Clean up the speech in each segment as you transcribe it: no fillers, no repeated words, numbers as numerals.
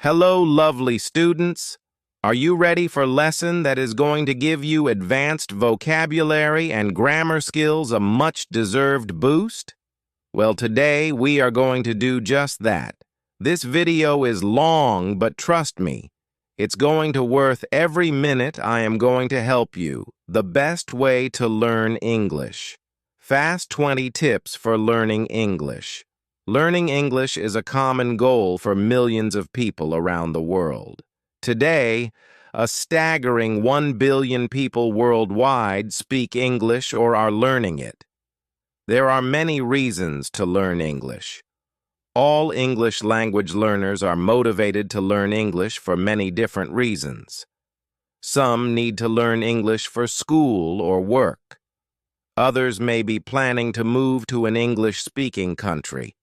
Hello, lovely students. Are you ready for a lesson that is going to give you advanced vocabulary and grammar skills a much-deserved boost? Well, today we are going to do just that. This video is long, but trust me, it's going to worth every minute I am going to help you. The best way to learn English. Fast 20 tips for learning English. Learning English is a common goal for millions of people around the world. Today, a staggering 1 billion people worldwide speak English or are learning it. There are many reasons to learn English. All English language learners are motivated to learn English for many different reasons. Some need to learn English for school or work. Others may be planning to move to an English-speaking country.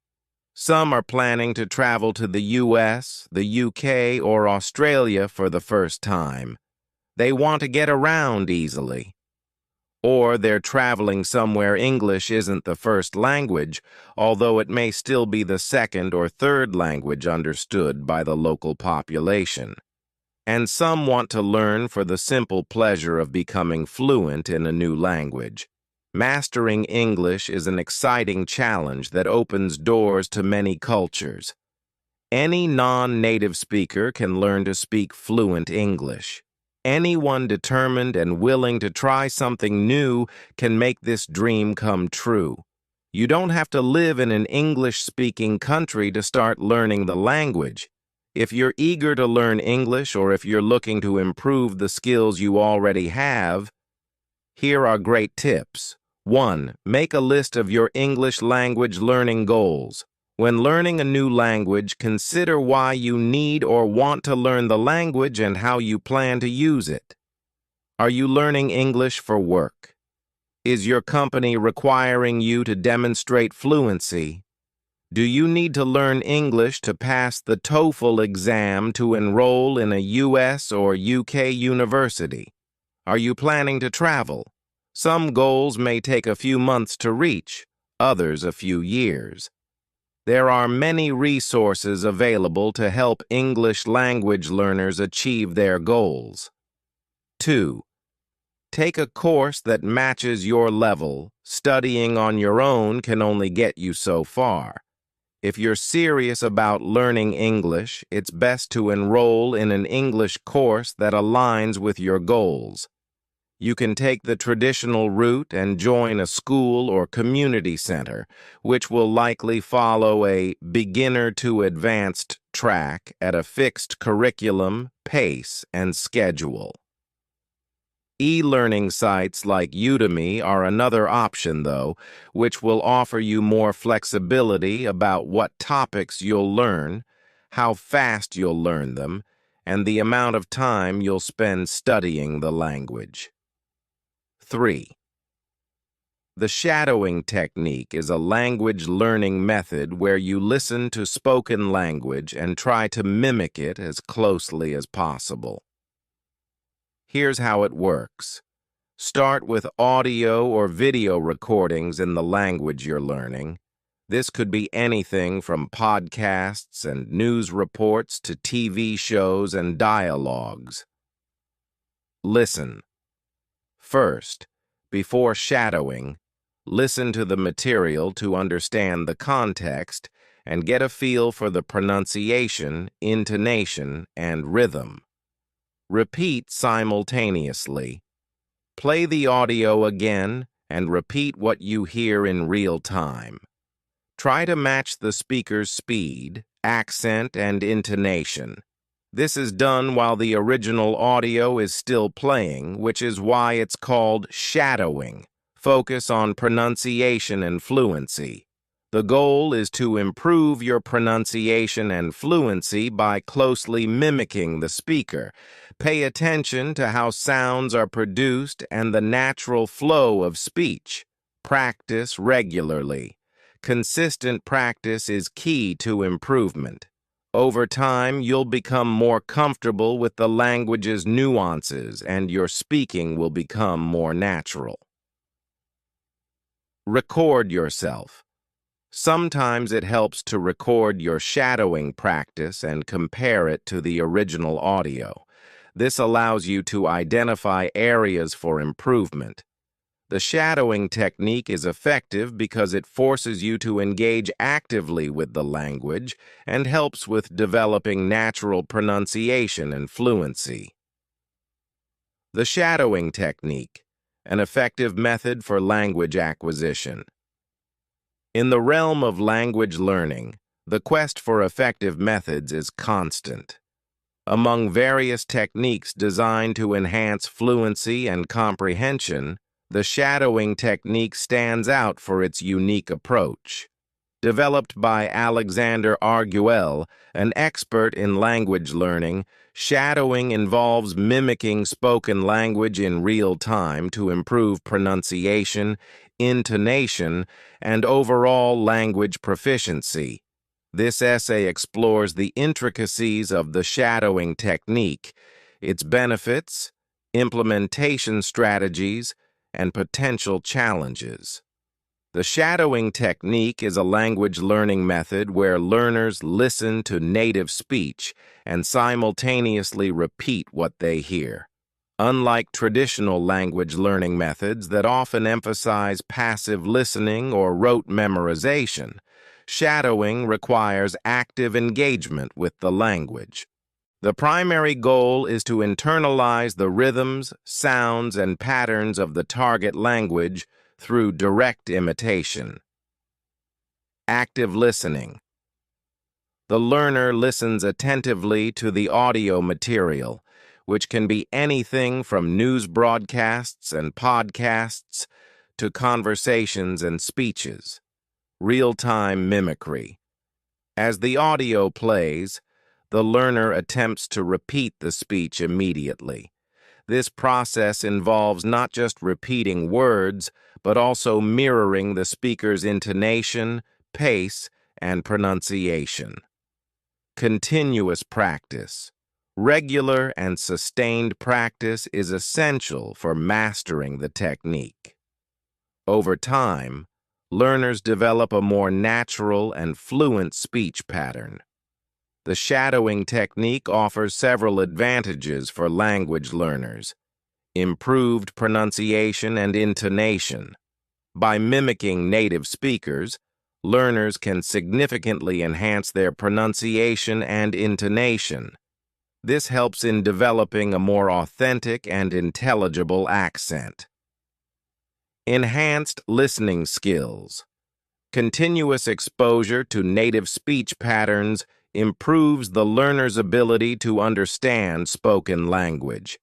Some are planning to travel to the US, the UK, or Australia for the first time. They want to get around easily. Or they're traveling somewhere English isn't the first language, although it may still be the second or third language understood by the local population. And some want to learn for the simple pleasure of becoming fluent in a new language. Mastering English is an exciting challenge that opens doors to many cultures. Any non-native speaker can learn to speak fluent English. Anyone determined and willing to try something new can make this dream come true. You don't have to live in an English-speaking country to start learning the language. If you're eager to learn English or if you're looking to improve the skills you already have, here are great tips. 1. Make a list of your English language learning goals. When learning a new language, consider why you need or want to learn the language and how you plan to use it. Are you learning English for work? Is your company requiring you to demonstrate fluency? Do you need to learn English to pass the TOEFL exam to enroll in a US or UK university? Are you planning to travel? Some goals may take a few months to reach, others a few years. There are many resources available to help English language learners achieve their goals. 2. Take a course that matches your level. Studying on your own can only get you so far. If you're serious about learning English, it's best to enroll in an English course that aligns with your goals. You can take the traditional route and join a school or community center, which will likely follow a beginner to advanced track at a fixed curriculum, pace, and schedule. E-learning sites like Udemy are another option, though, which will offer you more flexibility about what topics you'll learn, how fast you'll learn them, and the amount of time you'll spend studying the language. 3. The shadowing technique is a language learning method where you listen to spoken language and try to mimic it as closely as possible. Here's how it works. Start with audio or video recordings in the language you're learning. This could be anything from podcasts and news reports to TV shows and dialogues. Listen. First, before shadowing, listen to the material to understand the context and get a feel for the pronunciation, intonation, and rhythm. Repeat simultaneously. Play the audio again and repeat what you hear in real time. Try to match the speaker's speed, accent, and intonation. This is done while the original audio is still playing, which is why it's called shadowing. Focus on pronunciation and fluency. The goal is to improve your pronunciation and fluency by closely mimicking the speaker. Pay attention to how sounds are produced and the natural flow of speech. Practice regularly. Consistent practice is key to improvement. Over time, you'll become more comfortable with the language's nuances and your speaking will become more natural. Record yourself. Sometimes it helps to record your shadowing practice and compare it to the original audio. This allows you to identify areas for improvement. The shadowing technique is effective because it forces you to engage actively with the language and helps with developing natural pronunciation and fluency. The shadowing technique, an effective method for language acquisition. In the realm of language learning, the quest for effective methods is constant. Among various techniques designed to enhance fluency and comprehension, the shadowing technique stands out for its unique approach. Developed by Alexander Arguelle, an expert in language learning, shadowing involves mimicking spoken language in real time to improve pronunciation, intonation, and overall language proficiency. This essay explores the intricacies of the shadowing technique, its benefits, implementation strategies, and potential challenges. The shadowing technique is a language learning method where learners listen to native speech and simultaneously repeat what they hear. Unlike traditional language learning methods that often emphasize passive listening or rote memorization, shadowing requires active engagement with the language. The primary goal is to internalize the rhythms, sounds, and patterns of the target language through direct imitation. Active listening. The learner listens attentively to the audio material, which can be anything from news broadcasts and podcasts to conversations and speeches. Real-time mimicry. As the audio plays, the learner attempts to repeat the speech immediately. This process involves not just repeating words, but also mirroring the speaker's intonation, pace, and pronunciation. Continuous practice. Regular and sustained practice is essential for mastering the technique. Over time, learners develop a more natural and fluent speech pattern. The shadowing technique offers several advantages for language learners. Improved pronunciation and intonation. By mimicking native speakers, learners can significantly enhance their pronunciation and intonation. This helps in developing a more authentic and intelligible accent. Enhanced listening skills. Continuous exposure to native speech patterns improves the learner's ability to understand spoken language.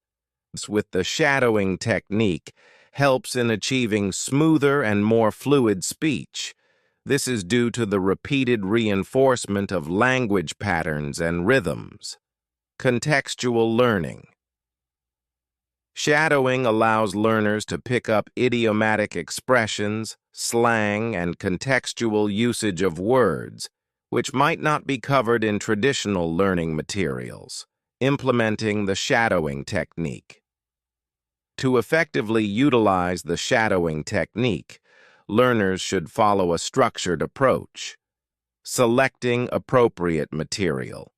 With the shadowing technique, helps in achieving smoother and more fluid speech. This is due to the repeated reinforcement of language patterns and rhythms. Contextual learning. Shadowing allows learners to pick up idiomatic expressions, slang, and contextual usage of words, which might not be covered in traditional learning materials. Implementing the shadowing technique. To effectively utilize the shadowing technique, learners should follow a structured approach. Selecting appropriate material.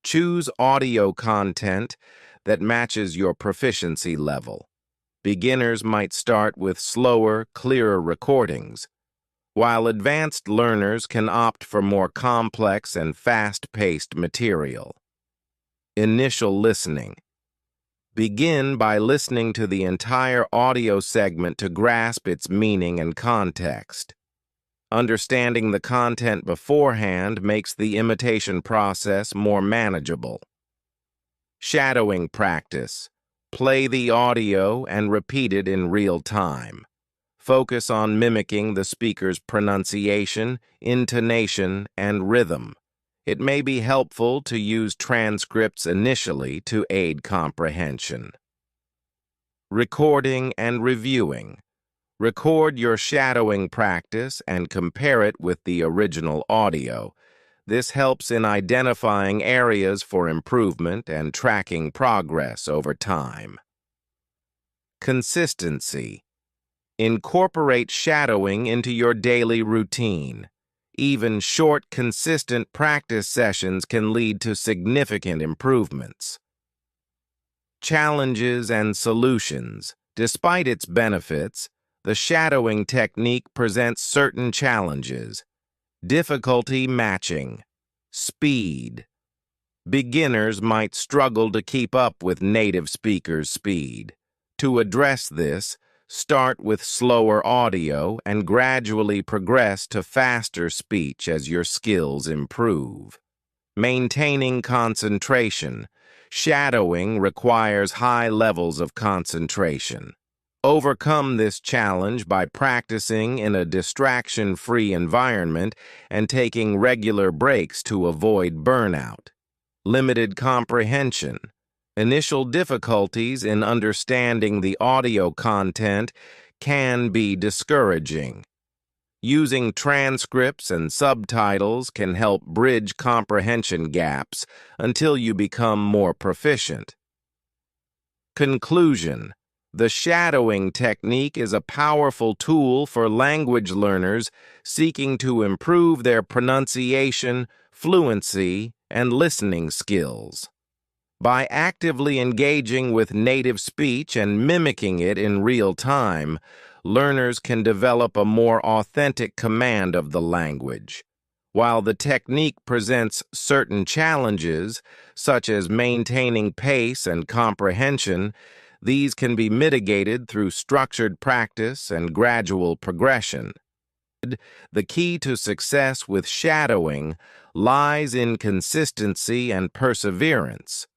Choose audio content that matches your proficiency level. Beginners might start with slower, clearer recordings, while advanced learners can opt for more complex and fast-paced material. Initial listening. Begin by listening to the entire audio segment to grasp its meaning and context. Understanding the content beforehand makes the imitation process more manageable. Shadowing practice. Play the audio and repeat it in real time. Focus on mimicking the speaker's pronunciation, intonation, and rhythm. It may be helpful to use transcripts initially to aid comprehension. Recording and reviewing. Record your shadowing practice and compare it with the original audio. This helps in identifying areas for improvement and tracking progress over time. Consistency. Incorporate shadowing into your daily routine. Even short, consistent practice sessions can lead to significant improvements. Challenges and solutions. Despite its benefits, the shadowing technique presents certain challenges. Difficulty matching. Speed. Beginners might struggle to keep up with native speakers' speed. To address this, start with slower audio and gradually progress to faster speech as your skills improve. Maintaining concentration. Shadowing requires high levels of concentration. Overcome this challenge by practicing in a distraction-free environment and taking regular breaks to avoid burnout. Limited comprehension. Initial difficulties in understanding the audio content can be discouraging. Using transcripts and subtitles can help bridge comprehension gaps until you become more proficient. Conclusion. The shadowing technique is a powerful tool for language learners seeking to improve their pronunciation, fluency, and listening skills. By actively engaging with native speech and mimicking it in real time, learners can develop a more authentic command of the language. While the technique presents certain challenges, such as maintaining pace and comprehension, these can be mitigated through structured practice and gradual progression. The key to success with shadowing lies in consistency and perseverance.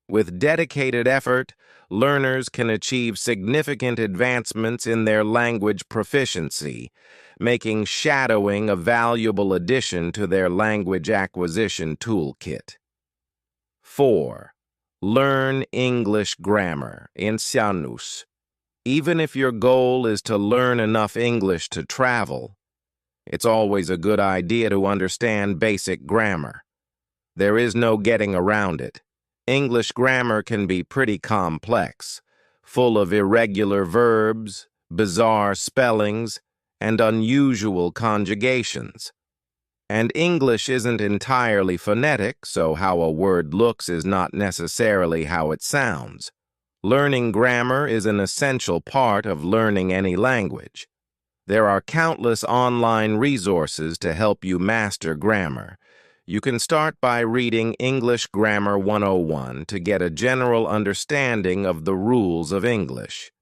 With dedicated effort, learners can achieve significant advancements in their language proficiency, making shadowing a valuable addition to their language acquisition toolkit. 4. Learn English grammar. Ensinar. Even if your goal is to learn enough English to travel, it's always a good idea to understand basic grammar. There is no getting around it. English grammar can be pretty complex, full of irregular verbs, bizarre spellings, and unusual conjugations. And English isn't entirely phonetic, so how a word looks is not necessarily how it sounds. Learning grammar is an essential part of learning any language. There are countless online resources to help you master grammar. You can start by reading English Grammar 101 to get a general understanding of the rules of English.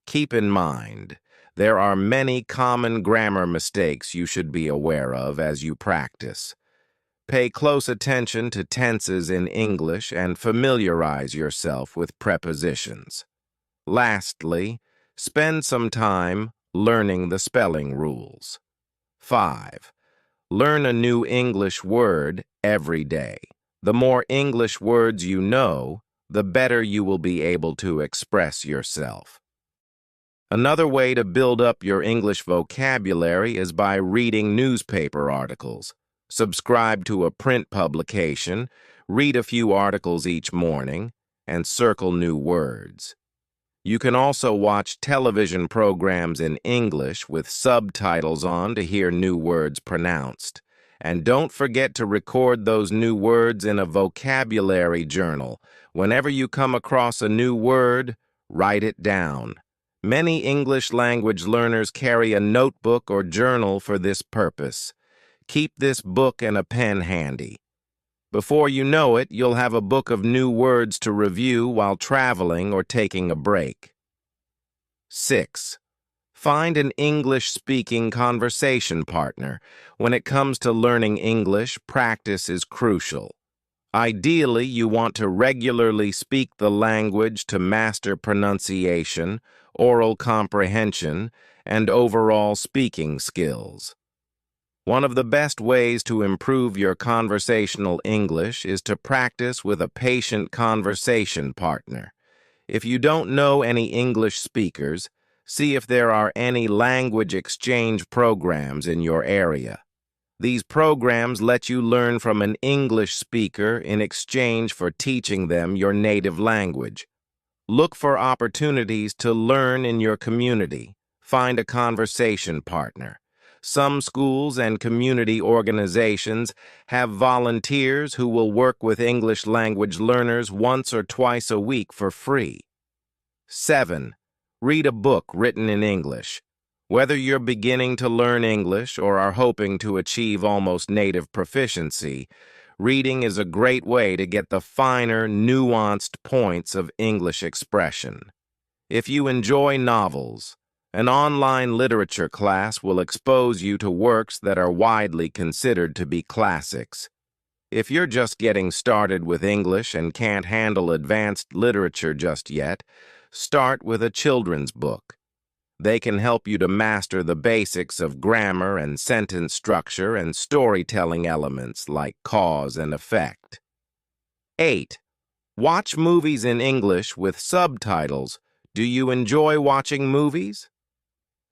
Keep in mind, there are many common grammar mistakes you should be aware of as you practice. Pay close attention to tenses in English and familiarize yourself with prepositions. Lastly, spend some time learning the spelling rules. 5. Learn a new English word every day. The more English words you know, the better you will be able to express yourself. Another way to build up your English vocabulary is by reading newspaper articles. Subscribe to a print publication, read a few articles each morning, and circle new words. You can also watch television programs in English with subtitles on to hear new words pronounced. And don't forget to record those new words in a vocabulary journal. Whenever you come across a new word, write it down. Many English language learners carry a notebook or journal for this purpose. Keep this book and a pen handy. Before you know it, you'll have a book of new words to review while traveling or taking a break. 6. Find an English-speaking conversation partner. When it comes to learning English, practice is crucial. Ideally, you want to regularly speak the language to master pronunciation, oral comprehension, and overall speaking skills. One of the best ways to improve your conversational English is to practice with a patient conversation partner. If you don't know any English speakers, see if there are any language exchange programs in your area. These programs let you learn from an English speaker in exchange for teaching them your native language. Look for opportunities to learn in your community. Find a conversation partner. Some schools and community organizations have volunteers who will work with English language learners once or twice a week for free. 7. Read a book written in English. Whether you're beginning to learn English or are hoping to achieve almost native proficiency, reading is a great way to get the finer, nuanced points of English expression. If you enjoy novels, an online literature class will expose you to works that are widely considered to be classics. If you're just getting started with English and can't handle advanced literature just yet, start with a children's book. They can help you to master the basics of grammar and sentence structure and storytelling elements like cause and effect. 8. Watch movies in English with subtitles. Do you enjoy watching movies?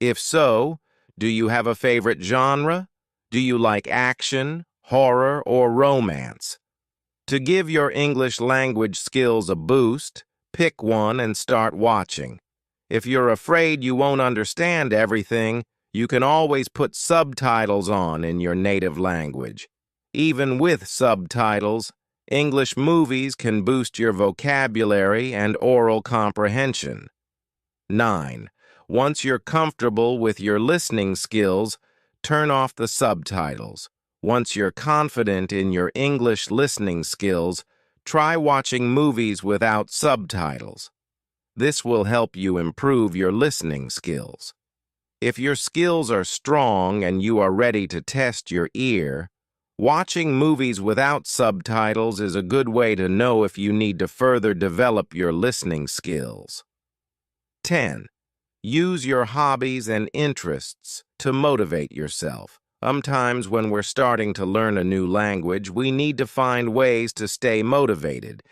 If so, do you have a favorite genre? Do you like action, horror, or romance? To give your English language skills a boost, pick one and start watching. If you're afraid you won't understand everything, you can always put subtitles on in your native language. Even with subtitles, English movies can boost your vocabulary and oral comprehension. 9. Once you're comfortable with your listening skills, turn off the subtitles. Once you're confident in your English listening skills, try watching movies without subtitles. This will help you improve your listening skills. If your skills are strong and you are ready to test your ear, watching movies without subtitles is a good way to know if you need to further develop your listening skills. 10. Use your hobbies and interests to motivate yourself. Sometimes when we're starting to learn a new language, we need to find ways to stay motivated.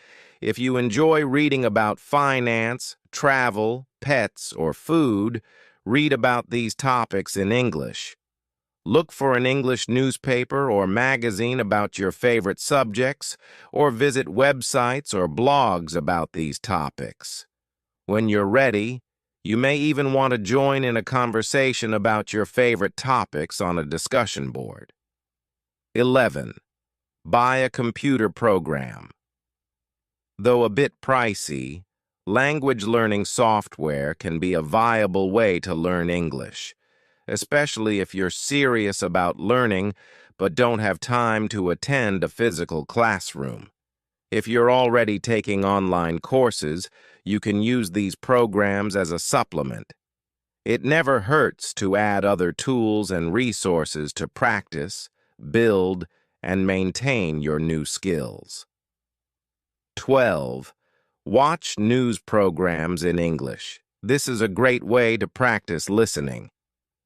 If you enjoy reading about finance, travel, pets, or food, read about these topics in English. Look for an English newspaper or magazine about your favorite subjects, or visit websites or blogs about these topics. When you're ready, you may even want to join in a conversation about your favorite topics on a discussion board. 11. Buy a computer program. Though a bit pricey, language learning software can be a viable way to learn English, especially if you're serious about learning but don't have time to attend a physical classroom. If you're already taking online courses, you can use these programs as a supplement. It never hurts to add other tools and resources to practice, build, and maintain your new skills. 12. Watch news programs in English. This is a great way to practice listening.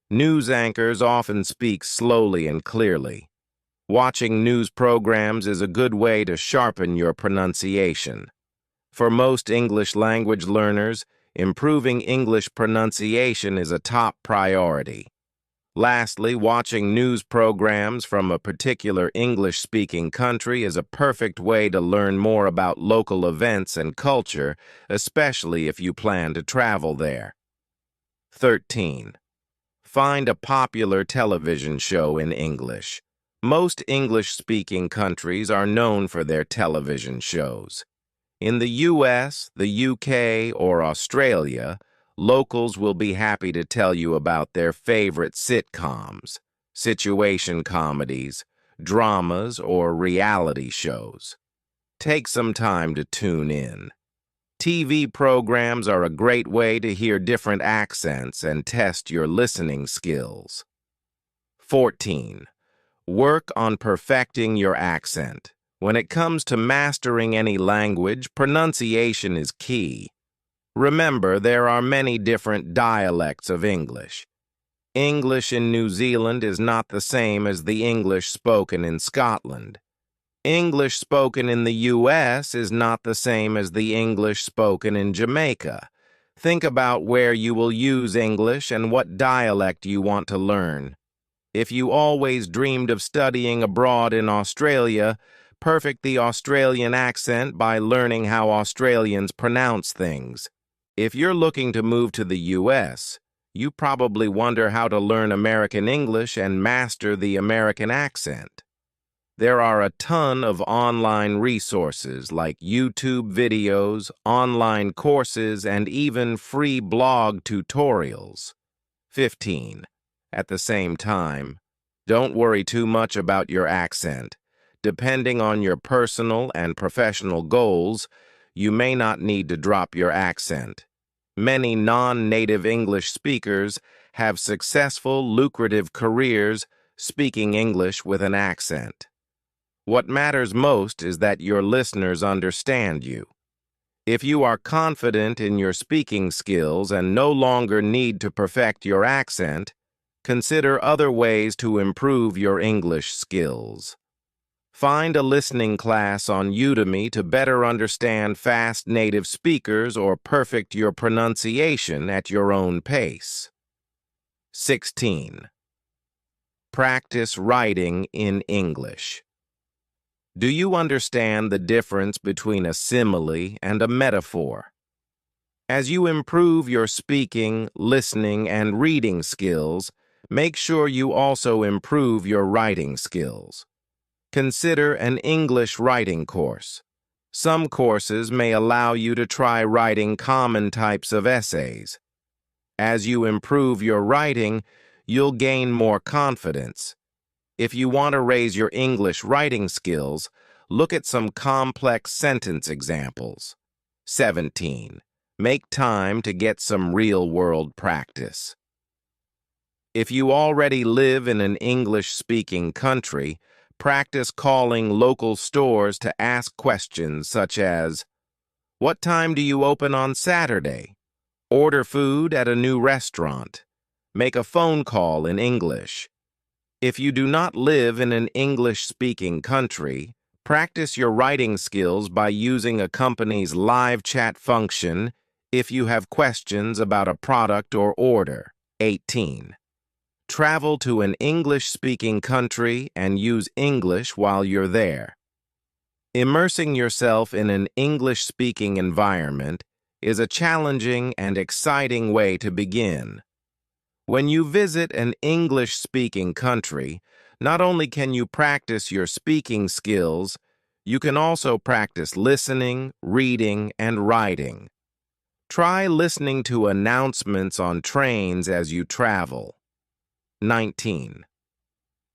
News anchors often speak slowly and clearly. Watching news programs is a good way to sharpen your pronunciation. For most English language learners, improving English pronunciation is a top priority. Lastly, watching news programs from a particular English-speaking country is a perfect way to learn more about local events and culture, especially if you plan to travel there. 13. Find a popular television show in English. Most English-speaking countries are known for their television shows. In the US, the UK, or Australia, locals will be happy to tell you about their favorite sitcoms, situation comedies, dramas, or reality shows. Take some time to tune in. TV programs are a great way to hear different accents and test your listening skills. 14. Work on perfecting your accent. When it comes to mastering any language, pronunciation is key. Remember, there are many different dialects of English. English in New Zealand is not the same as the English spoken in Scotland. English spoken in the US is not the same as the English spoken in Jamaica. Think about where you will use English and what dialect you want to learn. If you always dreamed of studying abroad in Australia, perfect the Australian accent by learning how Australians pronounce things. If you're looking to move to the US, You probably wonder how to learn American English and master the American accent. There are a ton of online resources like YouTube videos, online courses, and even free blog tutorials. 15. At the same time, don't worry too much about your accent. Depending on your personal and professional goals, you may not need to drop your accent. Many non-native English speakers have successful, lucrative careers speaking English with an accent. What matters most is that your listeners understand you. If you are confident in your speaking skills and no longer need to perfect your accent, consider other ways to improve your English skills. Find a listening class on Udemy to better understand fast native speakers or perfect your pronunciation at your own pace. 16. Practice writing in English. Do you understand the difference between a simile and a metaphor? As you improve your speaking, listening, and reading skills, make sure you also improve your writing skills. Consider an English writing course. Some courses may allow you to try writing common types of essays. As you improve your writing, you'll gain more confidence. If you want to raise your English writing skills, look at some complex sentence examples. 17. Make time to get some real-world practice. If you already live in an English-speaking country, practice calling local stores to ask questions such as, "What time do you open on Saturday?" Order food at a new restaurant. Make a phone call in English. If you do not live in an English-speaking country, practice your writing skills by using a company's live chat function if you have questions about a product or order. 18. Travel to an English-speaking country and use English while you're there. Immersing yourself in an English-speaking environment is a challenging and exciting way to begin. When you visit an English-speaking country, not only can you practice your speaking skills, you can also practice listening, reading, and writing. Try listening to announcements on trains as you travel. 19.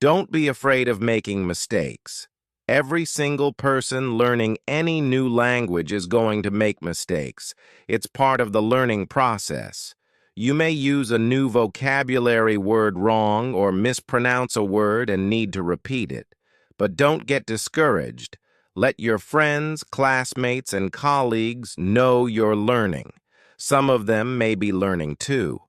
Don't be afraid of making mistakes. Every single person learning any new language is going to make mistakes. It's part of the learning process. You may use a new vocabulary word wrong or mispronounce a word and need to repeat it. But don't get discouraged. Let your friends, classmates, and colleagues know you're learning. Some of them may be learning too.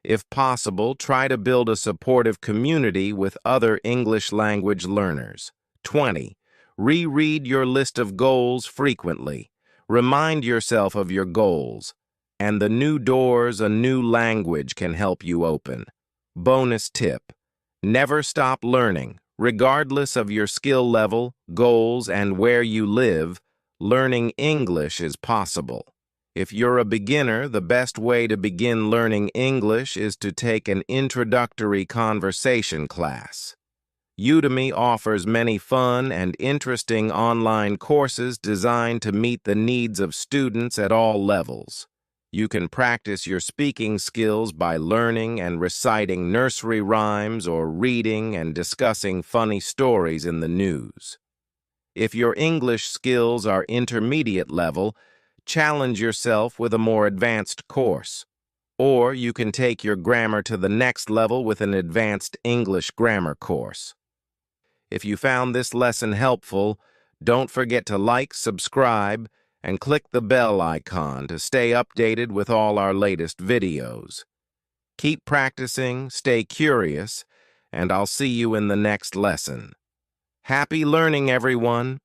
If possible, try to build a supportive community with other English language learners. 20. Reread your list of goals frequently. Remind yourself of your goals and the new doors a new language can help you open. Bonus tip: never stop learning. Regardless of your skill level, goals, and where you live, learning English is possible. If you're a beginner, the best way to begin learning English is to take an introductory conversation class. Udemy offers many fun and interesting online courses designed to meet the needs of students at all levels. You can practice your speaking skills by learning and reciting nursery rhymes or reading and discussing funny stories in the news. If your English skills are intermediate level, challenge yourself with a more advanced course. Or you can take your grammar to the next level with an advanced English grammar course. If you found this lesson helpful, don't forget to like, subscribe, and click the bell icon to stay updated with all our latest videos. Keep practicing, stay curious, and I'll see you in the next lesson. Happy learning, everyone!